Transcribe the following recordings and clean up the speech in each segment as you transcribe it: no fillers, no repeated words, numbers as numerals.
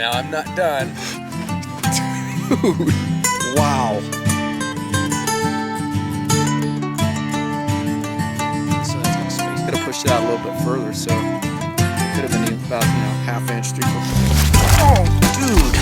Now I'm not done. Dude, wow. So that's got space. Could have pushed it out a little bit further, so could have been about, you know, half inch, 3/4. Oh, dude.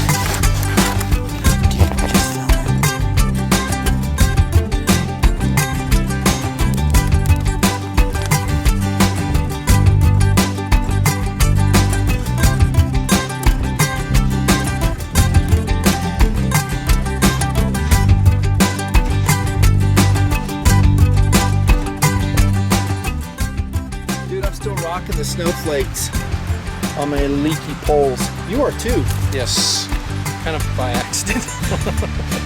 Rocking the snowflakes on my leaky poles. You are too. Yes, kind of by accident.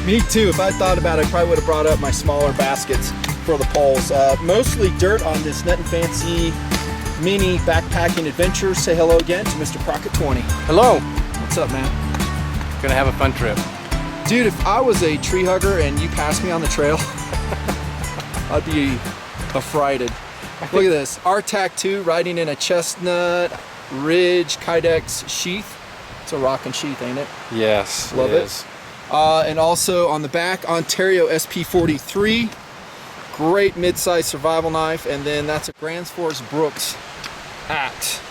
Me too. If I thought about it, I probably would have brought up my smaller baskets for the poles. Mostly dirt on this Nutnfancy mini backpacking adventure. Say hello again to Mr. Crockett 20. Hello. What's up, man? Gonna have a fun trip. Dude, if I was a tree hugger and you passed me on the trail, I'd be affrighted. Look at this, RTAC 2 riding in a chestnut ridge Kydex sheath. It's a rockin' sheath, ain't it? Yes, love it. And also on the back, Ontario SP43, great mid-size survival knife, and then that's a Grand Force Brooks at,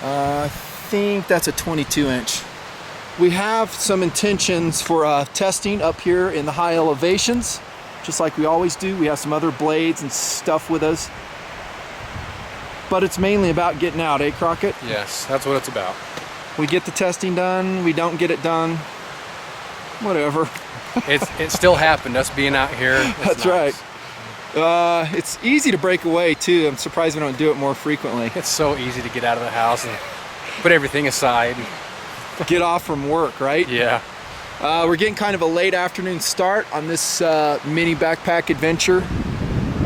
I think that's a 22-inch. We have some intentions for testing up here in the high elevations, just like we always do. We have some other blades and stuff with us. But it's mainly about getting out, eh, Crockett? Yes, that's what it's about. We get the testing done, we don't get it done, whatever. It still happened, us being out here. That's nice. Right. It's easy to break away too. I'm surprised we don't do it more frequently. It's so easy to get out of the house and put everything aside. Get off from work, right? Yeah. We're getting kind of a late afternoon start on this mini backpack adventure.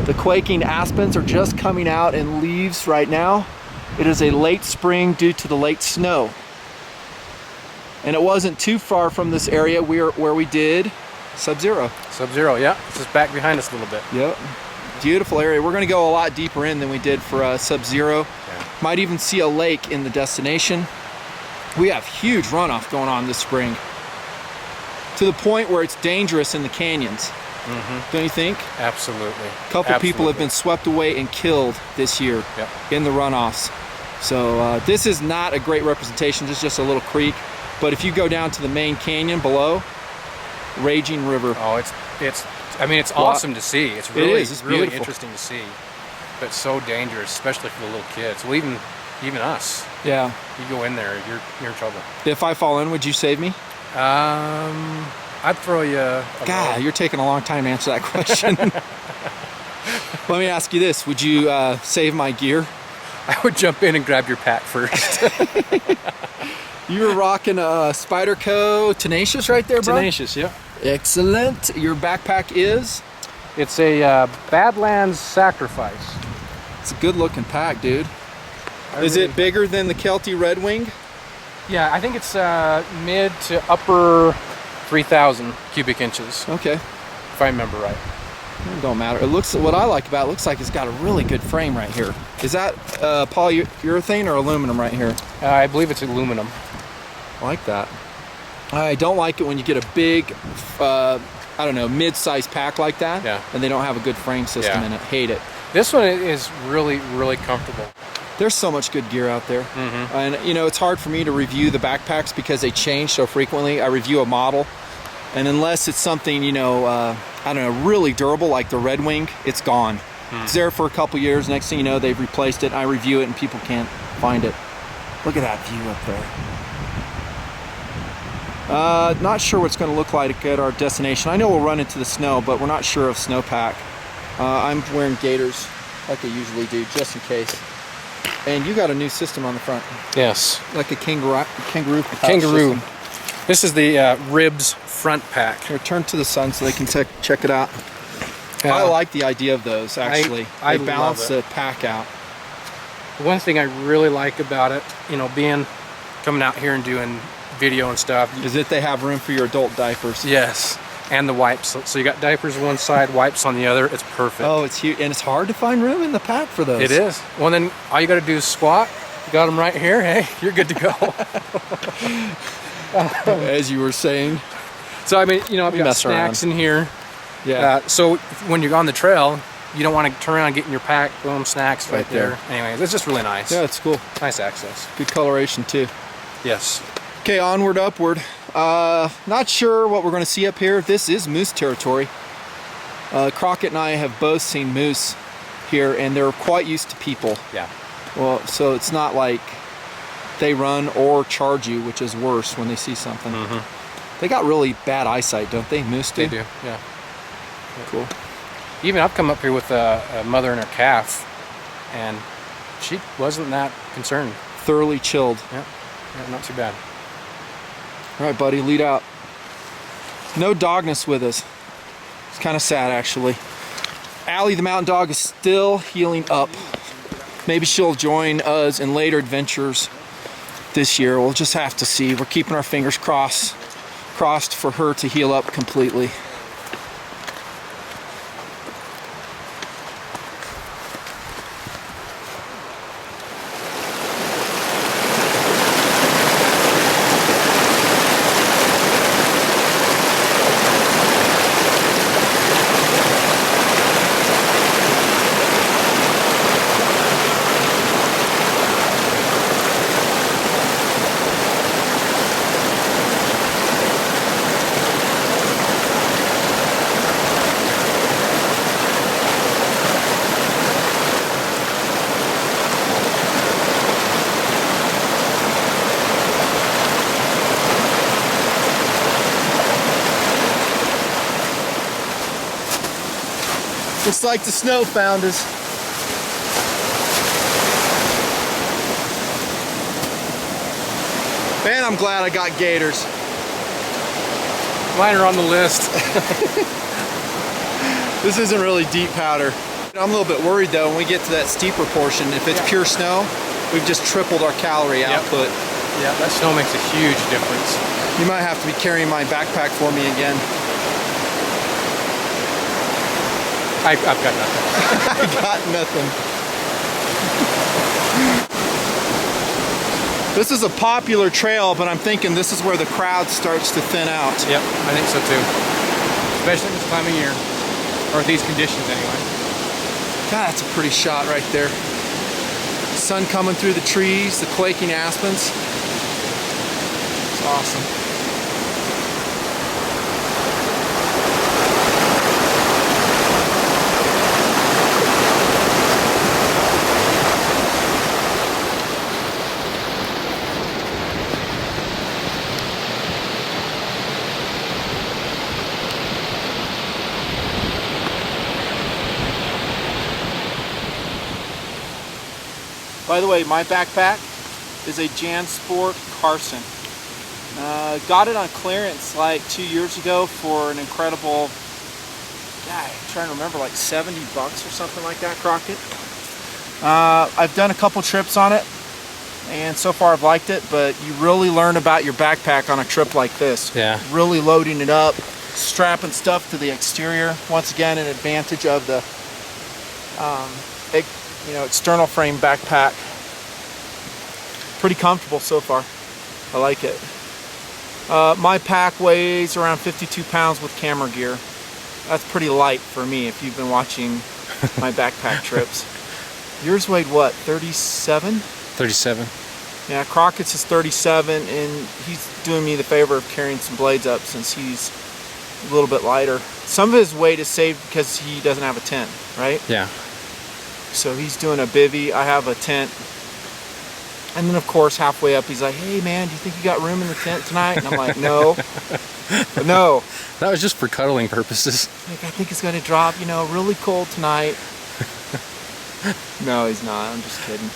The quaking aspens are just coming out in leaves right now. It is a late spring due to the late snow. And it wasn't too far from this area where we did Sub-Zero. Sub-Zero, yeah. It's just back behind us a little bit. Yep. Beautiful area. We're gonna go a lot deeper in than we did for Sub-Zero. Yeah. Might even see a lake in the destination. We have huge runoff going on this spring, to the point where it's dangerous in the canyons. Mm-hmm. Don't you think? Absolutely. A couple people have been swept away and killed this year in the runoffs. So this is not a great representation. This is just a little creek. But if you go down to the main canyon below, raging river. Oh, I mean, it's awesome to see. It's really, it's really beautiful. interesting to see. But so dangerous, especially for the little kids. Well, even us. Yeah. You go in there, you're in trouble. If I fall in, would you save me? I'd throw you a God, you're taking a long time to answer that question. Let me ask you this. Would you save my gear? I would jump in and grab your pack first. You were rocking a Spyderco Tenacious right there, bro? Tenacious, yeah. Excellent. Your backpack is? It's a Badlands Sacrifice. It's a good looking pack, dude. Is it bigger than the Kelty Red Wing? Yeah, I think it's mid to upper 3,000 cubic inches. Okay. If I remember right. It don't matter. It looks, what I like about it, looks like it's got a really good frame right here. Is that polyurethane or aluminum right here? I believe it's aluminum. I like that. I don't like it when you get a big, I don't know, mid-sized pack like that, and they don't have a good frame system in it. Hate it. This one is really, really comfortable. There's so much good gear out there. Mm-hmm. And you know, it's hard for me to review the backpacks because they change so frequently. I review a model, and unless it's something, you know, I don't know, really durable like the Red Wing, it's gone. It's there for a couple years. Next thing you know, they've replaced it. I review it and people can't find it. Look at that view up there. Not sure what it's going to look like at our destination. I know we'll run into the snow, but we're not sure of snowpack. I'm wearing gaiters like I usually do, just in case. And you got a new system on the front. Yes. Like a kangaroo. Kangaroo. This is the Ribs front pack. Here, turn to the sun so they can check it out. I like the idea of those, actually. I they balance love it. the pack out. One thing I really like about it, you know, coming out here and doing video and stuff, is that they have room for your adult diapers. Yes. And the wipes. So you got diapers on one side, wipes on the other. It's perfect. Oh, it's huge. And it's hard to find room in the pack for those. It is. Well, then all you got to do is squat. You got them right here. Hey, you're good to go. as you were saying. So I mean, you know, I've got mess snacks in here. Yeah. So when you're on the trail, you don't want to turn around and get in your pack. Boom, snacks right there. there. Anyways, it's just really nice. Yeah, it's cool. Nice access. Good coloration too. Yes. Okay, onward, upward. Not sure what we're going to see up here. This is moose territory. Crockett and I have both seen moose here, and they're quite used to people. Yeah. Well, so it's not like they run or charge you, which is worse when they see something. They got really bad eyesight, don't they? Moose do? They do, yeah. Cool. Even I've come up here with a mother and her calf, and she wasn't that concerned. Thoroughly chilled. Yeah, not too bad. All right, buddy, lead out. No dogness with us. It's kind of sad, actually. Allie, the mountain dog, is still healing up. Maybe she'll join us in later adventures this year. We'll just have to see. We're keeping our fingers crossed for her to heal up completely. Looks like the snow found us. Man, I'm glad I got gators. Mine are on the list. This isn't really deep powder. I'm a little bit worried though when we get to that steeper portion. If it's pure snow, we've just tripled our calorie output. Yeah, that snow makes a huge difference. You might have to be carrying my backpack for me again. I've got nothing. I got nothing. This is a popular trail, but I'm thinking this is where the crowd starts to thin out. Yep, I think so too. Especially this time of year, or these conditions anyway. God, that's a pretty shot right there. Sun coming through the trees, the quaking aspens. It's awesome. By the way, my backpack is a JanSport Carson. Got it on clearance like 2 years ago for an incredible, I'm trying to remember, like 70 bucks or something like that, Crockett. I've done a couple trips on it, and so far I've liked it, but you really learn about your backpack on a trip like this. Yeah. Really loading it up, strapping stuff to the exterior. Once again, an advantage of the external frame backpack. Pretty comfortable so far. I like it. My pack weighs around 52 pounds with camera gear. That's pretty light for me if you've been watching my backpack trips. Yours weighed what, 37? 37. Yeah, Crockett's is 37, and he's doing me the favor of carrying some blades up since he's a little bit lighter. Some of his weight is saved because he doesn't have a tent, right? Yeah. So he's doing a bivvy, I have a tent. And then of course halfway up he's like, hey man, do you think you got room in the tent tonight? And I'm like, no. No. That was just for cuddling purposes. Like, I think it's gonna drop, really cold tonight. No, he's not, I'm just kidding.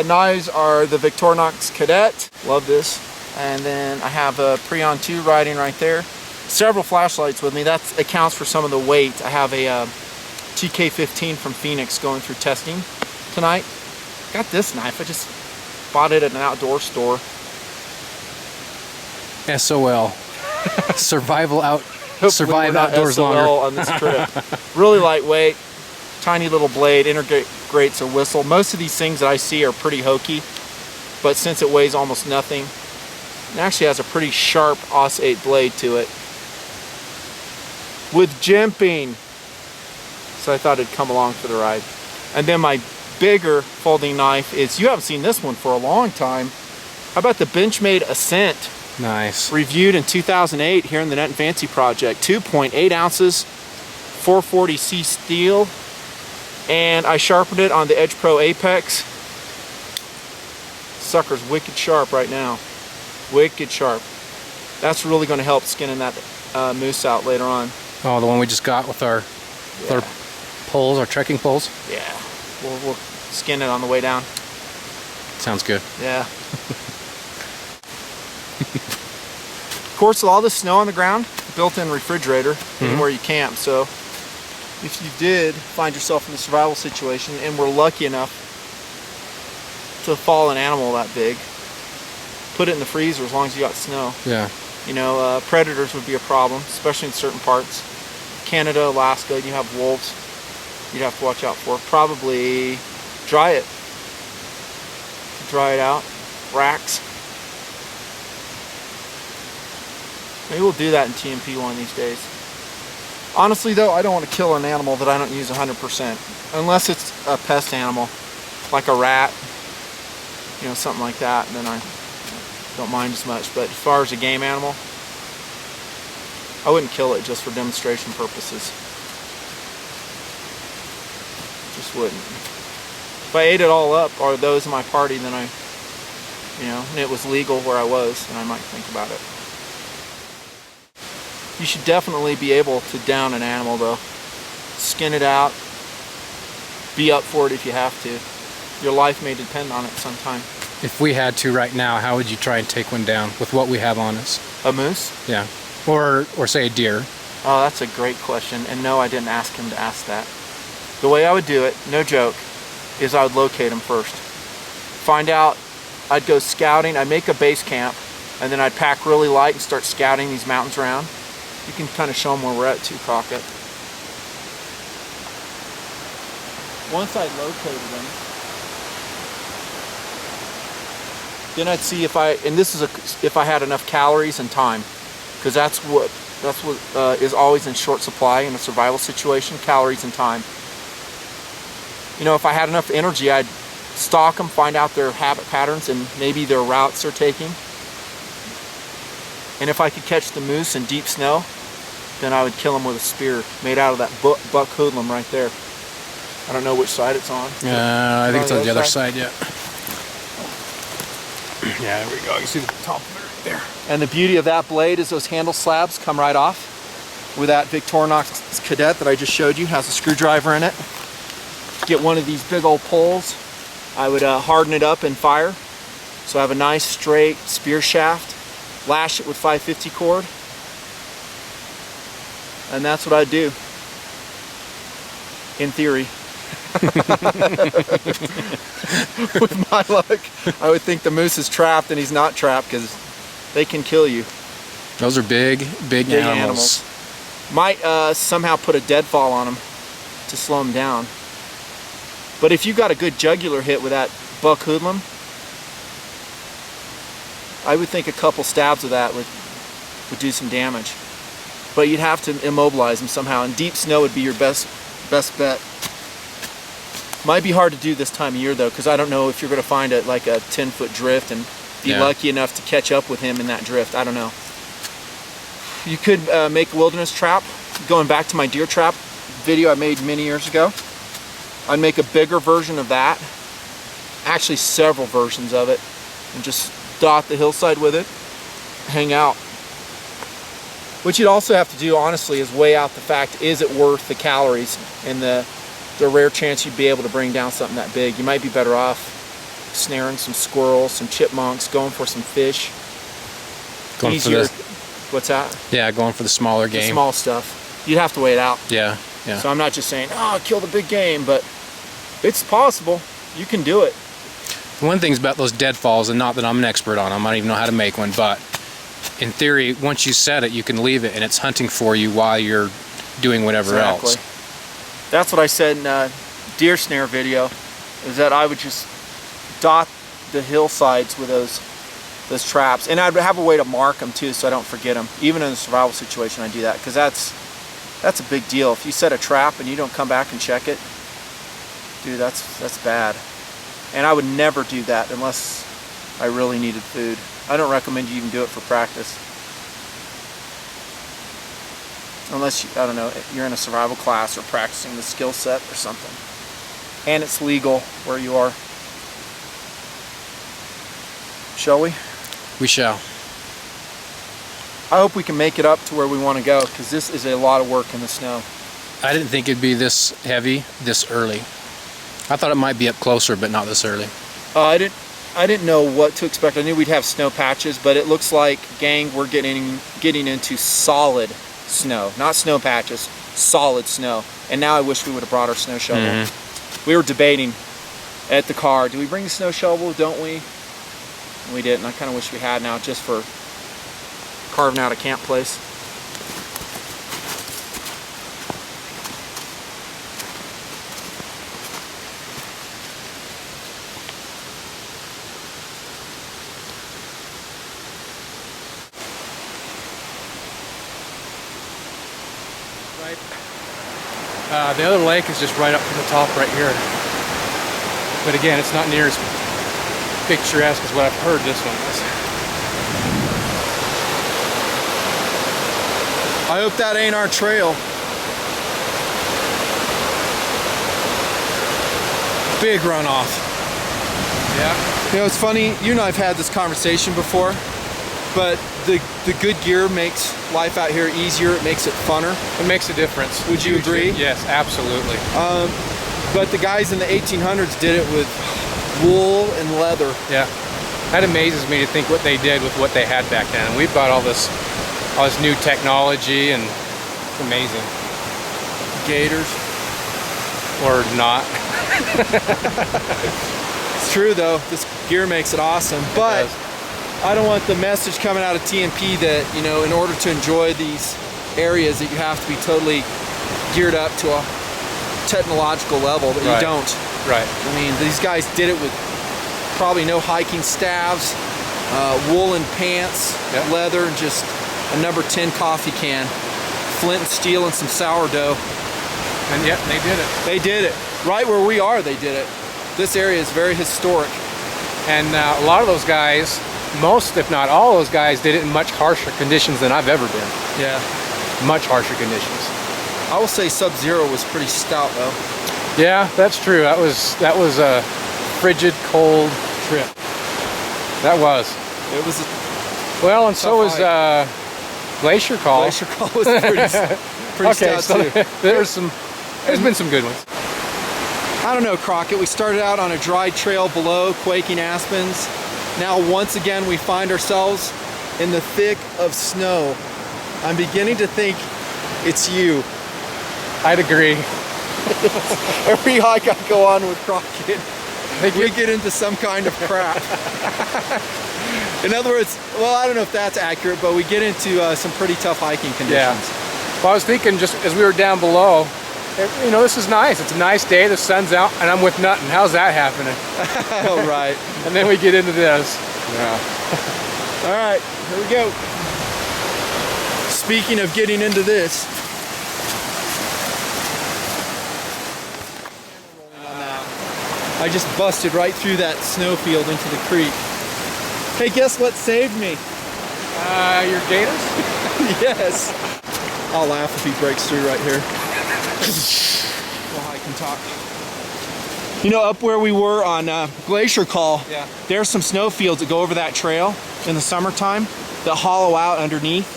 Knives are the Victorinox Cadet, love this. And then I have a Preon 2 riding right there. Several flashlights with me, that accounts for some of the weight. I have a TK15 from Phoenix going through testing tonight. Got this knife, I just bought it at an outdoor store. SOL. Survive outdoors SOL longer. On this trip. Really lightweight, tiny little blade, integrates a whistle. Most of these things that I see are pretty hokey, but since it weighs almost nothing, It actually has a pretty sharp Os-8 blade to it. With jimping. So I thought it'd come along for the ride. And then my bigger folding knife is, you haven't seen this one for a long time. How about the Benchmade Ascent? Nice. Reviewed in 2008 here in the Nutnfancy project. 2.8 ounces, 440C steel. And I sharpened it on the Edge Pro Apex. Sucker's wicked sharp right now. Wicked sharp. That's really going to help skinning that moose out later on. Oh, the one we just got with our poles, our trekking poles? Yeah. We'll skin it on the way down. Sounds good. Yeah. Of course, with all the snow on the ground, built-in refrigerator where you camp. So if you did find yourself in a survival situation and were lucky enough to fall an animal that big, put it in the freezer as long as you got snow. Yeah. You know, predators would be a problem, especially in certain parts. Canada, Alaska, you have wolves you'd have to watch out for. Probably dry it. Dry it out. Racks. Maybe we'll do that in TMP one of these days. Honestly though, I don't want to kill an animal that I don't use 100%. Unless it's a pest animal, like a rat, you know, something like that, then I don't mind as much. But as far as a game animal, I wouldn't kill it just for demonstration purposes. Just wouldn't. If I ate it all up, or those in my party, then and it was legal where I was, then I might think about it. You should definitely be able to down an animal though. Skin it out. Be up for it if you have to. Your life may depend on it sometime. If we had to right now, how would you try and take one down with what we have on us? A moose? Yeah. Or say a deer. Oh, that's a great question. And no, I didn't ask him to ask that. The way I would do it, no joke, is I would locate him first. Find out, I'd go scouting, I'd make a base camp, and then I'd pack really light and start scouting these mountains around. You can kind of show them where we're at too, Crockett. Once I located them, then I'd see if I had enough calories and time, because that's what is always in short supply in a survival situation: calories and time. You know, if I had enough energy, I'd stalk them, find out their habit patterns and maybe their routes they're taking. And if I could catch the moose in deep snow, then I would kill them with a spear made out of that buck hoodlum right there. I don't know which side it's on. I think it's on the other side, yeah. Yeah, there we go. You can see the top of it right there. And the beauty of that blade is those handle slabs come right off. With that Victorinox Cadet that I just showed you, has a screwdriver in it. Get one of these big old poles. I would harden it up and fire. So I have a nice straight spear shaft. Lash it with 550 cord. And that's what I'd do. In theory. With my luck, I would think the moose is trapped, and he's not trapped, because they can kill you. Those are big animals. Might somehow put a deadfall on them to slow them down. But if you got a good jugular hit with that buck hoodlum, I would think a couple stabs of that would do some damage. But you'd have to immobilize them somehow, and deep snow would be your best bet. Might be hard to do this time of year though, because I don't know if you're going to find like a 10-foot drift and be lucky enough to catch up with him in that drift. I don't know. You could make a wilderness trap. Going back to my deer trap video I made many years ago, I'd make a bigger version of that. Actually, several versions of it, and just dot the hillside with it. Hang out. What you'd also have to do, honestly, is weigh out the fact, is it worth the calories and the rare chance you'd be able to bring down something that big. You might be better off snaring some squirrels, some chipmunks, going for some fish. Going for the, what's that? Yeah, going for the smaller game. The small stuff. You'd have to weigh it out. Yeah. So I'm not just saying, oh, kill the big game, but it's possible. You can do it. One thing's about those deadfalls, and not that I'm an expert on them, I don't even know how to make one, but in theory, once you set it, you can leave it, and it's hunting for you while you're doing whatever else. That's what I said in a deer snare video, is that I would just dot the hillsides with those those traps. And I'd have a way to mark them too, so I don't forget them. Even in a survival situation, I do that, because that's a big deal. If you set a trap and you don't come back and check it, dude, that's bad. And I would never do that unless I really needed food. I don't recommend you even do it for practice. Unless, I don't know, you're in a survival class or practicing the skill set or something. And it's legal where you are. Shall we? We shall. I hope we can make it up to where we want to go, because this is a lot of work in the snow. I didn't think it'd be this heavy this early. I thought it might be up closer, but not this early. I didn't know what to expect. I knew we'd have snow patches, but it looks like, gang, we're getting into solid snow. Not snow patches, solid snow. And now I wish we would have brought our snow shovel. Mm-hmm. We were debating at the car, do we bring the snow shovel, don't we? And we didn't. I kind of wish we had now, just for carving out a camp place. The other lake is just right up from the top right here. But again, it's not near as picturesque as what I've heard this one is. I hope that ain't our trail. Big runoff. Yeah. You know, it's funny, you and I have had this conversation before, but the good gear makes life out here easier. It makes it funner. It makes a difference. Would you agree? Yes, absolutely. But the guys in the 1800s did it with wool and leather. Yeah. That amazes me to think what they did with what they had back then. And we've got all this new technology, and it's amazing. Gators. Or not. It's true though, this gear makes it awesome. But does. I don't want the message coming out of TMP that, you know, in order to enjoy these areas that you have to be totally geared up to a technological level, that you don't. Right. I mean, these guys did it with probably no hiking staves, woolen pants, Yep. leather, and just a number 10 coffee can, flint and steel, and some sourdough. And yet they did it. They did it. Right where we are, they did it. This area is very historic. And a lot of those guys, most if not all those guys, did it in much harsher conditions than I've ever been. Yeah. Much harsher conditions. I will say Sub-Zero was pretty stout though. Yeah, that's true. That was a frigid, cold trip. That was. It was Well, and so was hike. Glacier Call. Glacier Call was pretty Okay, stout so too. there's been some good ones. I don't know, Crockett. We started out on a dry trail below quaking aspens. Now once again we find ourselves in the thick of snow. I'm beginning to think it's you. I'd agree. Every hike I go on with Crockett, we get into some kind of crap. In other words, well, I don't know if that's accurate, but we get into some pretty tough hiking conditions. Yeah. Well, I was thinking just as we were down below, you know, this is nice. It's a nice day. The sun's out, and I'm with Nutton. How's that happening? Oh, right. And then we get into this. Yeah. All right, here we go. Speaking of getting into this. I just busted right through that snowfield into the creek. Hey, guess what saved me? Your gators? Yes. I'll laugh if he breaks through right here. We'll hike and talk. You know, up where we were on Glacier Call, Yeah. there's some snowfields that go over that trail in the summertime that hollow out underneath.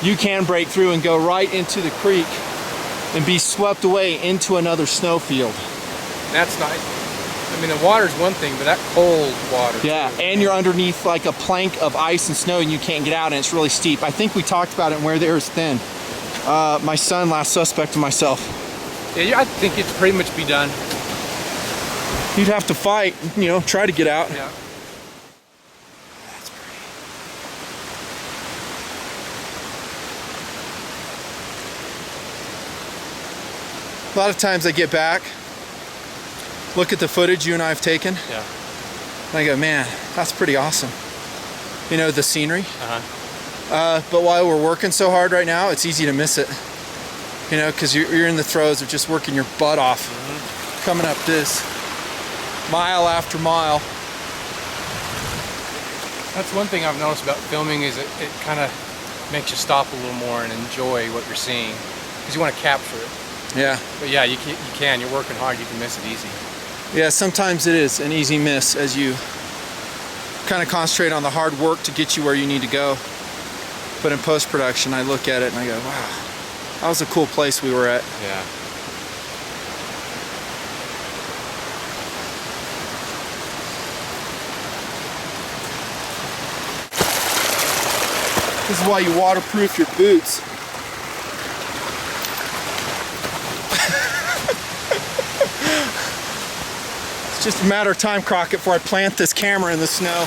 You can break through and go right into the creek and be swept away into another snowfield. That's nice. I mean, the water's one thing, but that cold water. Yeah, too. and you're underneath like a plank of ice and snow and you can't get out, and it's really steep. I think we talked about it and where the air is thin. My son, last suspect, and myself. Yeah, I think it'd pretty much be done. You'd have to fight, you know, try to get out. Yeah. That's pretty. A lot of times I get back, look at the footage you and I have taken, Yeah. and I go, man, that's pretty awesome. you know, the scenery. But while we're working so hard right now, it's easy to miss it. You know, because you're in the throes of just working your butt off, coming up this mile after mile. That's one thing I've noticed about filming is it kind of makes you stop a little more and enjoy what you're seeing because you want to capture it. Yeah. But yeah, you can. You're working hard. You can miss it easy. Yeah, sometimes it is an easy miss as you kind of concentrate on the hard work to get you where you need to go. But in post-production, I look at it and I go, wow, that was a cool place we were at. Yeah. This is why you waterproof your boots. It's just a matter of time, Crockett, before I plant this camera in the snow.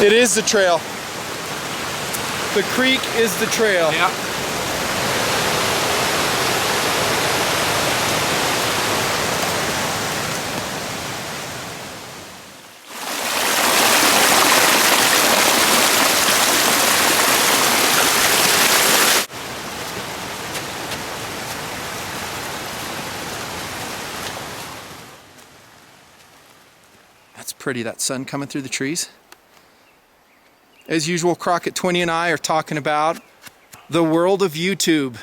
It is the trail. The creek is the trail. Yeah. That's pretty, that sun coming through the trees. As usual, Crockett 20 and I are talking about the world of YouTube.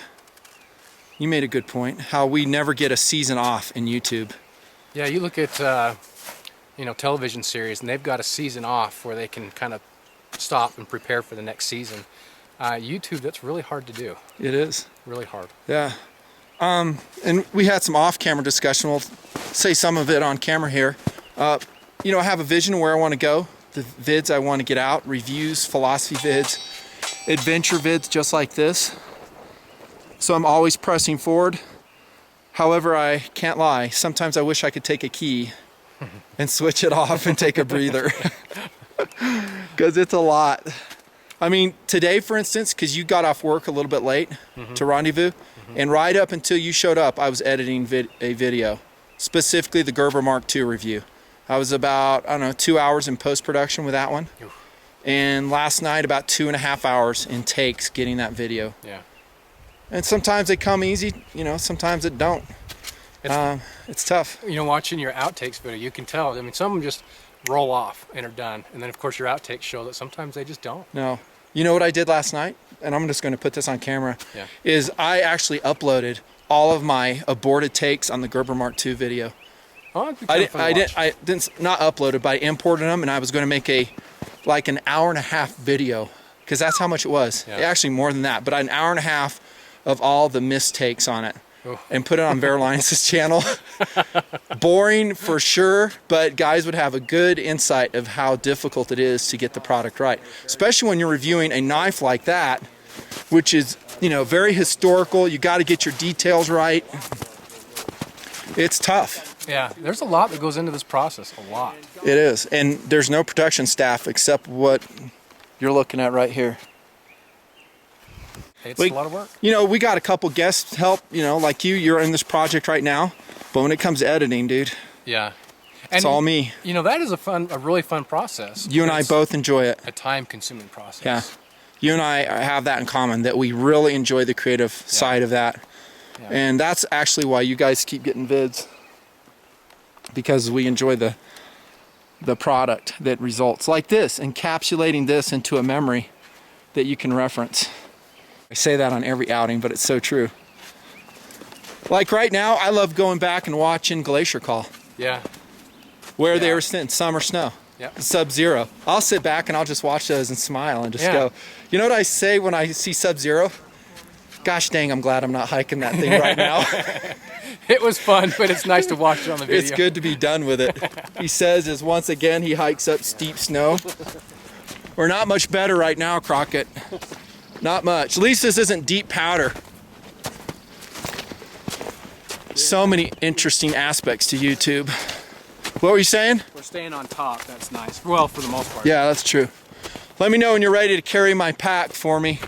You made a good point, how we never get a season off in YouTube. Yeah, you look at you know, television series, and they've got a season off where they can kind of stop and prepare for the next season. YouTube, that's really hard to do. It is. Really hard. Yeah. And we had some off-camera discussion. We'll say some of it on camera here. You know, I have a vision of where I want to go. The vids I want to get out, reviews, philosophy vids, adventure vids just like this. So I'm always pressing forward. However, I can't lie. Sometimes I wish I could take a key and switch it off and take a breather. Because it's a lot. I mean, today, for instance, because you got off work a little bit late to rendezvous, and right up until you showed up, I was editing a video, specifically the Gerber Mark II review. I was about, I don't know, 2 hours in post-production with that one. Oof. And last night, about 2.5 hours in takes getting that video. Yeah. And sometimes they come easy, you know, sometimes it don't. It's tough. You know, watching your outtakes video, you can tell. I mean, some of them just roll off and are done. And then, of course, your outtakes show that sometimes they just don't. No. You know what I did last night? And I'm just going to put this on camera. Yeah. Is I actually uploaded all of my aborted takes on the Gerber Mark II video. Oh, it'd be kind of fun to watch. I didn't not uploaded, but I imported them, and I was going to make like an hour-and-a-half video, because that's how much it was. Yeah. Actually, more than that, but an hour-and-a-half of all the mistakes on it, Oh. and put it on Bear Linus' channel. Boring for sure, but guys would have a good insight of how difficult it is to get the product right, especially when you're reviewing a knife like that, which is, you know, very historical. You got to get your details right. It's tough. Yeah, there's a lot that goes into this process, a lot. It is, and there's no production staff except what you're looking at right here. It's a lot of work. You know, we got a couple guest help, you know, like you're in this project right now, but when it comes to editing, dude, Yeah. it's all me. You know, that is a really fun process. You and I It's both enjoy it. a time-consuming process. Yeah. You and I have that in common, that we really enjoy the creative side of that. Yeah. And that's actually why you guys keep getting vids, because we enjoy the product that results. Like this, encapsulating this into a memory that you can reference. I say that on every outing, but it's so true. Like right now, I love going back and watching Glacier Call, Yeah. where they were sitting, summer snow. Yeah. Sub-Zero. I'll sit back and I'll just watch those and smile and just Yeah. go, you know what I say when I see Sub-Zero? Gosh dang, I'm glad I'm not hiking that thing right now. It was fun, but it's nice to watch it on the video. It's good to be done with it. He says as once again he hikes up steep snow. We're not much better right now, Crockett. Not much. At least this isn't deep powder. So many interesting aspects to YouTube. What were you saying? We're staying on top. That's nice. Well, for the most part. Yeah, that's true. Let me know when you're ready to carry my pack for me.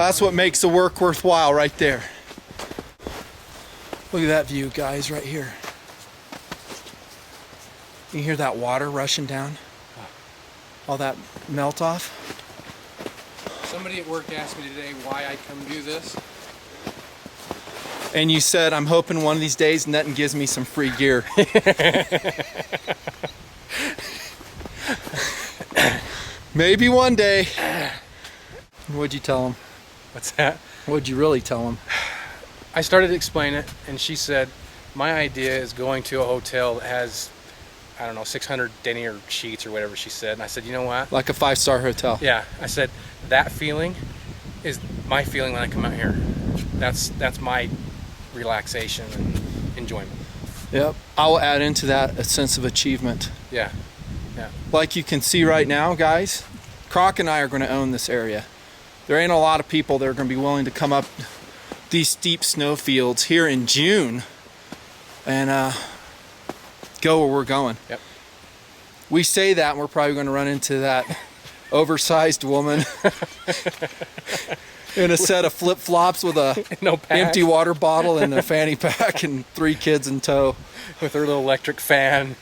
That's what makes the work worthwhile right there. Look at that view, guys, right here. You hear that water rushing down? All that melt off? Somebody at work asked me today why I come do this. And you said, I'm hoping one of these days Nutton gives me some free gear. Maybe one day. What'd you tell him? What's that? What'd you really tell him? I started to explain it, and she said, my idea is going to a hotel that has, I don't know, 600 denier sheets or whatever she said. And I said, you know what? Like a 5-star hotel. Yeah, I said, that feeling is my feeling when I come out here. That's my relaxation and enjoyment. Yep. I will add into that a sense of achievement. Yeah, yeah. Like you can see right now, guys, Croc and I are going to own this area. There ain't a lot of people that are going to be willing to come up these steep snow fields here in June and go where we're going. Yep. We say that and we're probably going to run into that oversized woman in a set of flip-flops with a No pack. empty water bottle and a fanny pack and 3 kids in tow. With her little electric fan.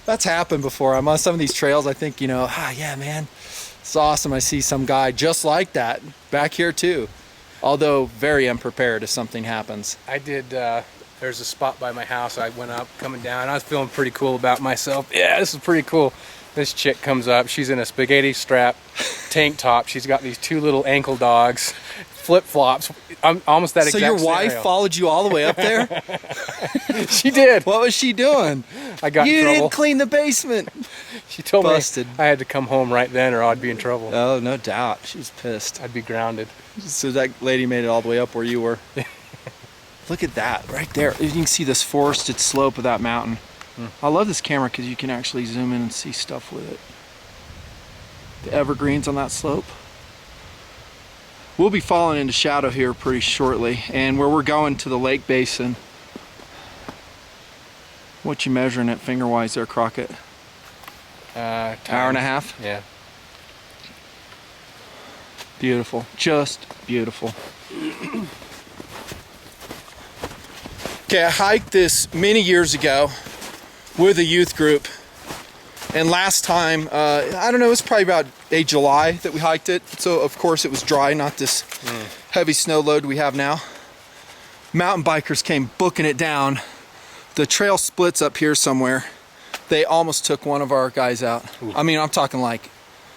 That's happened before. I'm on some of these trails. I think, yeah, man, it's awesome. I see some guy just like that back here too. Although very unprepared if something happens. I did, there's a spot by my house. I went up, coming down. I was feeling pretty cool about myself. Yeah, this is pretty cool. This chick comes up. She's in a spaghetti strap tank top. She's got these 2 little ankle dogs, flip-flops. I'm almost that So exact your wife scenario. followed you all the way up there? She did. What was she doing? I got You in trouble. didn't clean the basement. She told Busted. me I had to come home right then or I'd be in trouble. Oh, no doubt. She was pissed. I'd be grounded. So that lady made it all the way up where you were. Look at that right there. You can see this forested slope of that mountain. I love this camera because you can actually zoom in and see stuff with it. The evergreens on that slope. We'll be falling into shadow here pretty shortly, and where we're going to the lake basin. What you measuring it finger-wise there, Crockett? Hour and a half? Yeah. Beautiful, just beautiful. Okay, I hiked this many years ago with a youth group, and last time, I don't know, it was probably about July that we hiked it, so of course it was dry, not this heavy snow load we have now. Mountain bikers came booking it down. The trail splits up here somewhere. They almost took one of our guys out. Ooh. I mean, I'm talking like,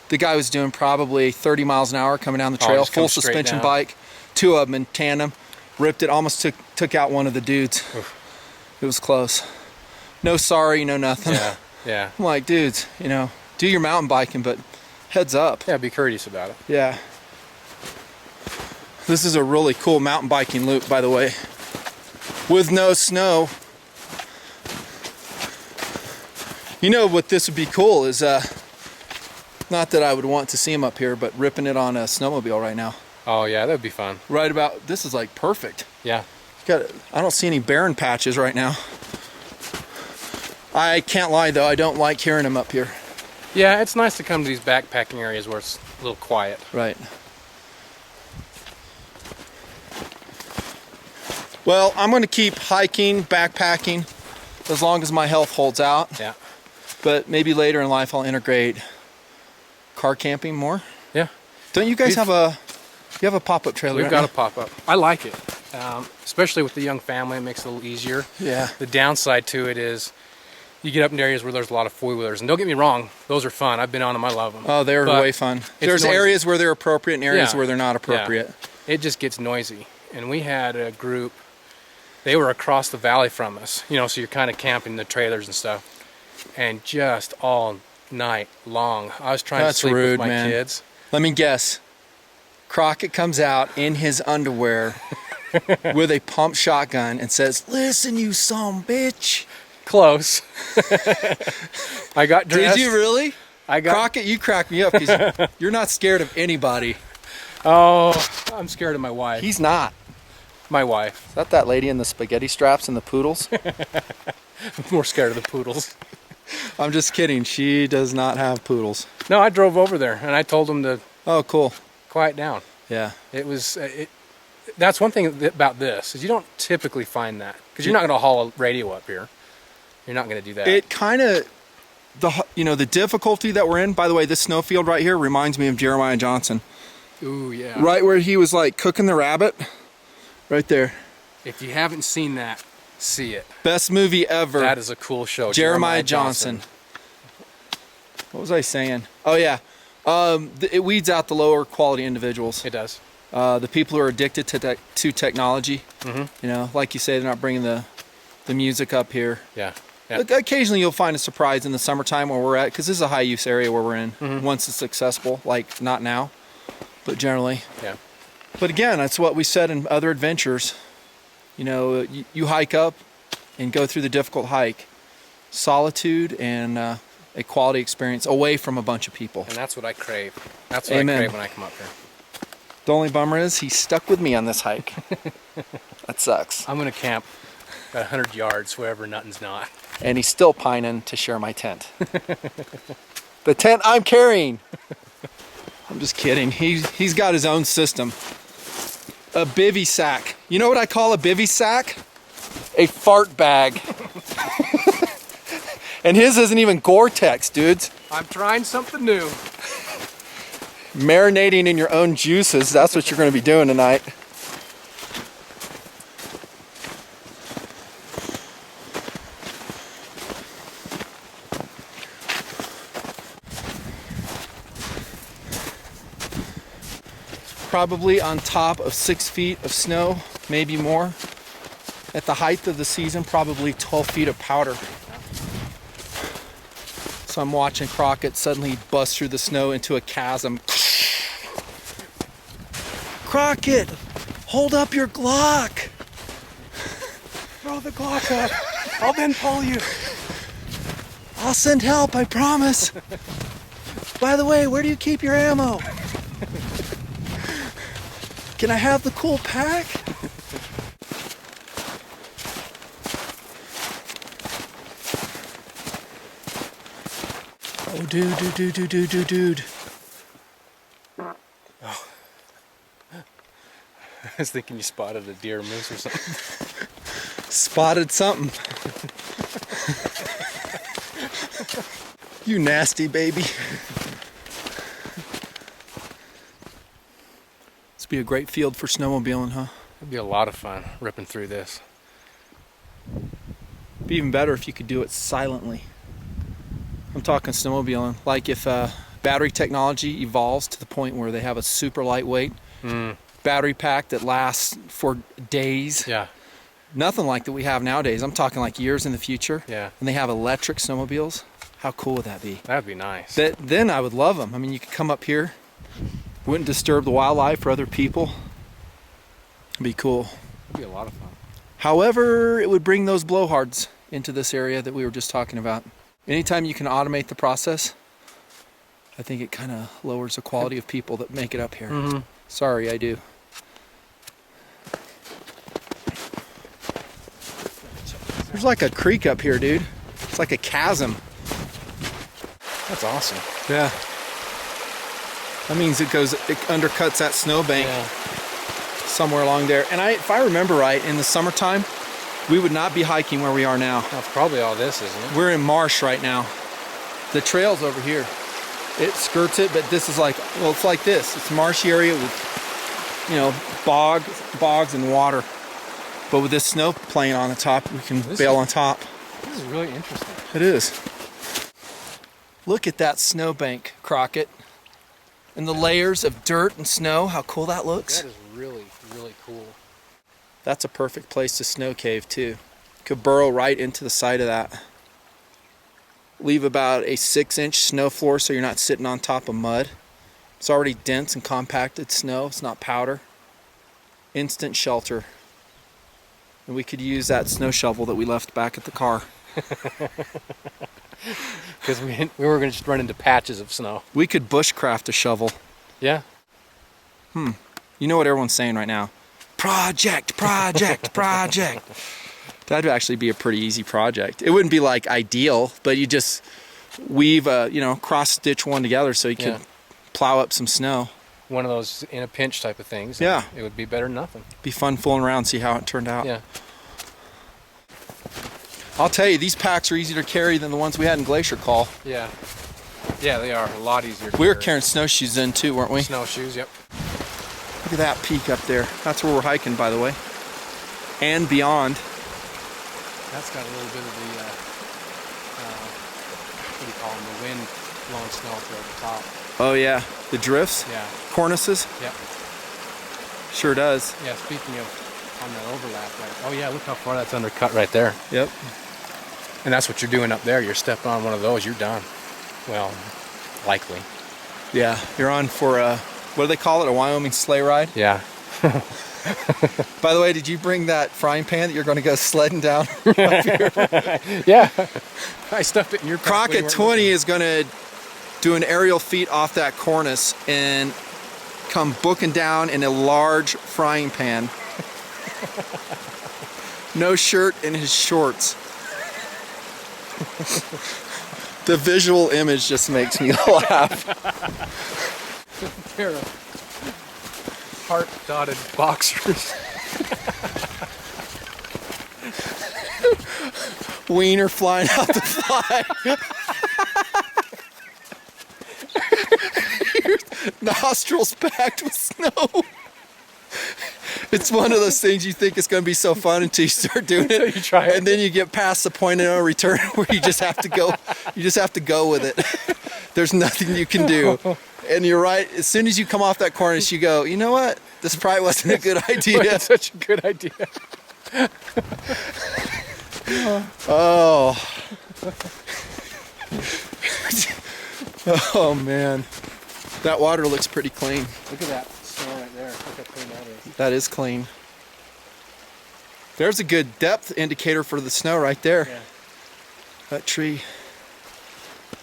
the guy was doing probably 30 miles an hour coming down the trail, just come full straight suspension down. bike, 2 of them in tandem, ripped it, almost took out one of the dudes. Oof. It was close. No sorry, no nothing. Yeah, yeah. I'm like, dudes, do your mountain biking, but heads up. Yeah, be courteous about it. Yeah. This is a really cool mountain biking loop, by the way. With no snow. You know what this would be cool is, not that I would want to see him up here, but ripping it on a snowmobile right now. Oh yeah, that'd be fun. Right about, this is like perfect. Yeah. I don't see any barren patches right now. I can't lie though, I don't like hearing them up here. Yeah, it's nice to come to these backpacking areas where it's a little quiet. Right. Well, I'm going to keep hiking, backpacking, as long as my health holds out. Yeah. But maybe later in life I'll integrate car camping more. Yeah. Don't you guys have a pop-up trailer? We've right got now? a pop-up. I like it. Especially with the young family, it makes it a little easier. Yeah. The downside to it is you get up in areas where there's a lot of four-wheelers. And don't get me wrong, those are fun. I've been on them. I love them. Oh, they're But way fun. There's noisy. areas where they're appropriate and areas Yeah. where they're not appropriate. Yeah. It just gets noisy. And we had a group, they were across the valley from us. So you're kind of camping in the trailers and stuff. And just all night long, I was trying That's to sleep rude, with my man. kids. Let me guess. Crockett comes out in his underwear with a pump shotgun and says, "Listen, you son of a bitch." Close. I got dressed. Did you really? I got. Crockett, you crack me up because you're not scared of anybody. Oh, I'm scared of my wife. He's not. My wife. Is that lady in the spaghetti straps and the poodles? I'm more scared of the poodles. I'm just kidding. She does not have poodles. No, I drove over there and I told them to Oh, cool. quiet down. Yeah. It was. That's one thing about this is you don't typically find that because you're not going to haul a radio up here. You're not going to do that. It kind of, the difficulty that we're in. By the way, this snowfield right here reminds me of Jeremiah Johnson. Ooh, yeah. Right where he was like cooking the rabbit. Right there. If you haven't seen that, see it. Best movie ever. That is a cool show. Jeremiah Johnson. What was I saying? Oh yeah. It weeds out the lower quality individuals. It does. The people who are addicted to technology. Mm-hmm. Like you say, they're not bringing the music up here. Yeah. Occasionally you'll find a surprise in the summertime where we're at, because this is a high use area where we're in. Once it's accessible, like not now, but generally. Yeah. But again, that's what we said in other adventures. You hike up and go through the difficult hike. Solitude and a quality experience away from a bunch of people. And that's what I crave. That's what Amen. I crave when I come up here. The only bummer is he's stuck with me on this hike. That sucks. I'm going to camp about 100 yards wherever nothing's not. And he's still pining to share my tent. The tent I'm carrying. I'm just kidding. He's got his own system. A bivy sack. You know what I call a bivy sack? A fart bag. And his isn't even Gore-Tex, dudes. I'm trying something new. Marinating in your own juices. That's what you're going to be doing tonight. Probably on top of 6 feet of snow, maybe more. At the height of the season, probably 12 feet of powder. So I'm watching Crockett suddenly bust through the snow into a chasm. Crockett, hold up your Glock. Throw the Glock up. I'll then pull you. I'll send help, I promise. By the way, where do you keep your ammo? Can I have the cool pack? Oh, dude. Oh. I was thinking you spotted a deer or moose or something. Spotted something. You nasty baby. This would be a great field for snowmobiling, huh? It'd be a lot of fun ripping through this. It'd be even better if you could do it silently. I'm talking snowmobiling. Like if battery technology evolves to the point where they have a super lightweight battery pack that lasts for days. Yeah. Nothing like that we have nowadays. I'm talking like years in the future. Yeah. And they have electric snowmobiles. How cool would that be? That'd be nice. Then I would love them. I mean, you could come up here, wouldn't disturb the wildlife or other people. It'd be cool. It'd be a lot of fun. However, it would bring those blowhards into this area that we were just talking about. Anytime you can automate the process, I think it kind of lowers the quality of people that make it up here. Sorry, I do. There's like a creek up here, dude. It's like a chasm. That's awesome. Yeah. That means it undercuts that snowbank somewhere along there. And if I remember right, in the summertime, we would not be hiking where we are now. That's probably all this, isn't it? We're in marsh right now. The trail's over here. It skirts it, but this is like, well, it's like this. It's a marshy area with, bogs and water. But with this snow playing on the top, we can bail on top. This is really interesting. It is. Look at that snowbank, Crockett. And the layers of dirt and snow, how cool that looks. That is really, really cool. That's a perfect place to snow cave too. Could burrow right into the side of that. Leave about a 6-inch snow floor so you're not sitting on top of mud. It's already dense and compacted snow. It's not powder. Instant shelter. And we could use that snow shovel that we left back at the car. Because we were going to just run into patches of snow. We could bushcraft a shovel. Yeah. You know what everyone's saying right now? Project, project, project. That'd actually be a pretty easy project. It wouldn't be like ideal, but you just weave cross stitch one together so you could plow up some snow. one of those in a pinch type of things. Yeah. It would be better than nothing. Be fun fooling around, see how it turned out. Yeah. I'll tell you, these packs are easier to carry than the ones we had in Glacier Call. Yeah. Yeah, they are a lot easier to We were carry. carrying snowshoes in too, weren't we? Snowshoes, yep. Look at that peak up there. That's where we're hiking, by the way. And beyond. That's got a little bit of the, what do you call them, the wind blowing snow up there at the top. Oh yeah, the drifts, Yeah, cornices, yep. sure does. Yeah, speaking of on that overlap, right? Oh yeah, look how far that's undercut right there. Yep. And that's what you're doing up there. You're stepping on one of those, you're done. Well, likely. Yeah, you're on for a, what do they call it, a Wyoming sleigh ride? Yeah. By the way, did you bring that frying pan that you're going to go sledding down? Yeah. I stuffed it in your pack when you Crockett weren't 20 looking. is going to do an aerial feat off that cornice and come booking down in a large frying pan. No shirt and his shorts. The visual image just makes me laugh. Pair of heart-dotted boxers. Wiener flying out the fly. Your nostrils packed with snow. It's one of those things you think it's going to be so fun until you start doing it. You try it. And then you get past the point of no return where you just have to go. You just have to go with it. There's nothing you can do. And you're right. As soon as you come off that cornice, you go, you know what? This probably wasn't a good idea. It's such a good idea. Oh. Oh man. That water looks pretty clean. Look at that snow right there. Look how clean that is. That is clean. There's a good depth indicator for the snow right there. Yeah. That tree.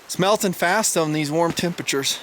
It's melting fast on these warm temperatures.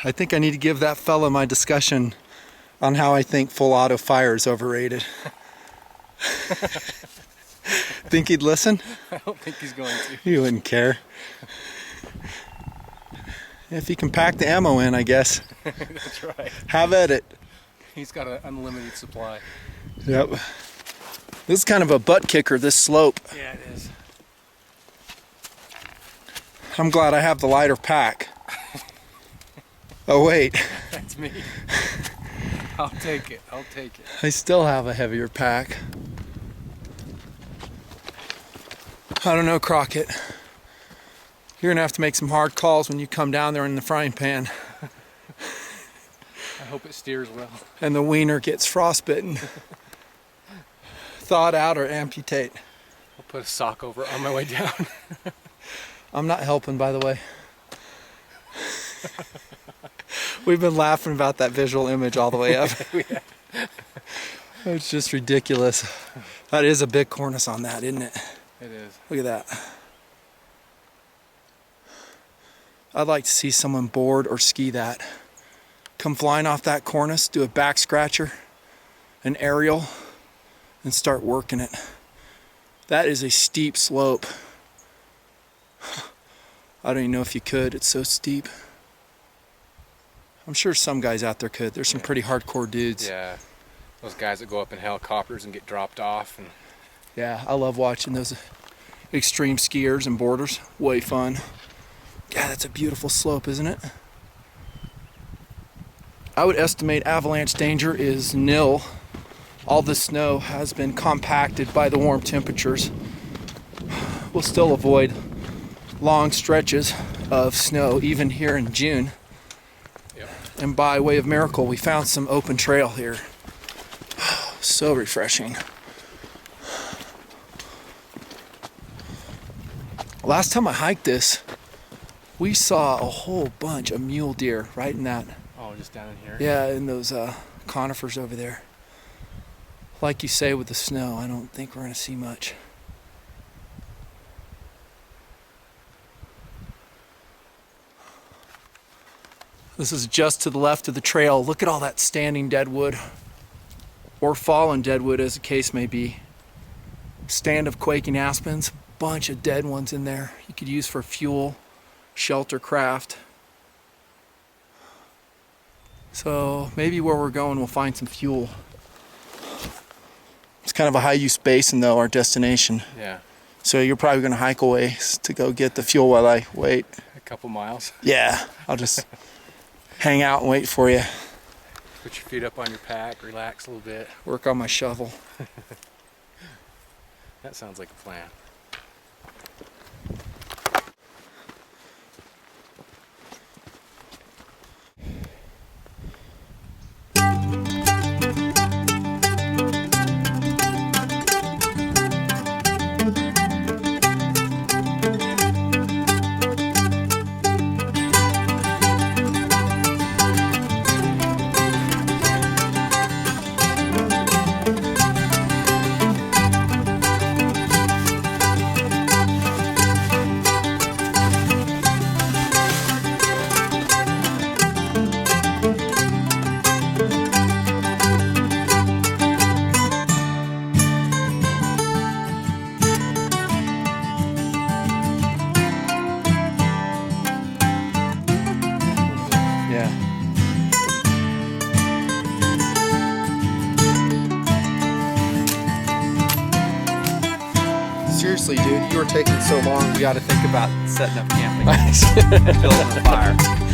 I think I need to give that fella my discussion on how I think full auto fire is overrated. Think he'd listen? I don't think he's going to. He wouldn't care. If he can pack the ammo in, I guess. That's right. Have at it. He's got an unlimited supply. Yep. This is kind of a butt kicker, this slope. Yeah, it is. I'm glad I have the lighter pack. Oh wait, That's me. I'll take it. I'll take it. I still have a heavier pack. I don't know, Crockett. You're gonna have to make some hard calls when you come down there in the frying pan I hope it steers well. and the wiener gets frostbitten. Thaw it out or amputate. I'll put a sock over it on my way down. I'm not helping, by the way. We've been laughing about that visual image all the way up. It's just ridiculous. That is a big cornice on that, isn't it? It is. Look at that. I'd like to see someone board or ski that. Come flying off that cornice, do a back scratcher, an aerial, and start working it. That is a steep slope. I don't even know if you could, it's so steep. I'm sure some guys out there could. There's some pretty hardcore dudes. Yeah, those guys that go up in helicopters and get dropped off. And yeah, I love watching those extreme skiers and boarders. Way fun. Yeah, that's a beautiful slope, isn't it? I would estimate avalanche danger is nil. All the snow has been compacted by the warm temperatures. We'll still avoid long stretches of snow, even here in June. Yep. And by way of miracle, we found some open trail here. So refreshing. Last time I hiked this, we saw a whole bunch of mule deer right in that. oh, just down in here? Yeah, in those conifers over there. Like you say with the snow, I don't think we're going to see much. This is just to the left of the trail. Look at all that standing deadwood, or fallen deadwood as the case may be. Stand of quaking aspens, bunch of dead ones in there you could use for fuel, shelter craft. So maybe where we're going we'll find some fuel. It's kind of a high use basin though, our destination. Yeah. So you're probably going to hike a ways to go get the fuel while I wait. A couple miles. Yeah, I'll just hang out and wait for you. Put your feet up on your pack, relax a little bit. Work on my shovel. That sounds like a plan. Yeah. Seriously, dude, you were taking so long. We got to think about setting up camping, building a fire.